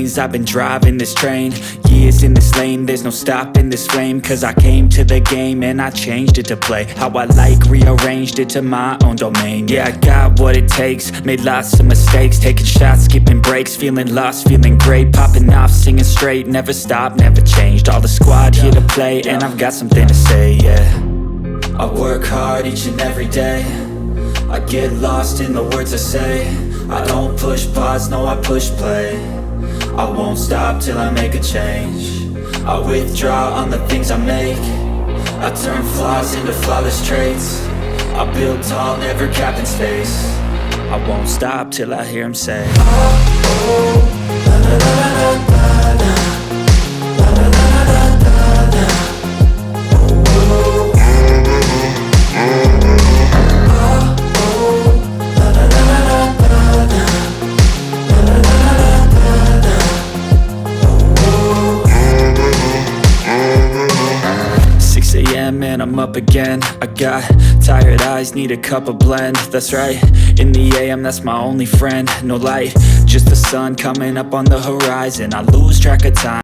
lanes, I've been driving this train. Years in this lane, there's no stopping this flame. Cause I came to the game and I changed it to play how I like, rearranged it to my own domain. Yeah, I got what it takes, made lots of mistakes, taking shots, skipping breaks, feeling lost, feeling great, popping off, singing straight, never stopped, never changed. All the squad here to play, and I've got something to say, yeah. I work hard each and every day, I get lost in the words I say. I don't push pause, no I push play. I won't stop till I make a change. I withdraw on the things I make. I turn flaws into flawless traits. I build tall, never capped in space. I won't stop till I hear him say, oh, oh, la la la la la la. La la la la la la. Oh, oh. Man, I'm up again. I got tired eyes, need a cup of blend. That's right, in the AM, that's my only friend. No light, just the sun coming up on the horizon. I lose track of time.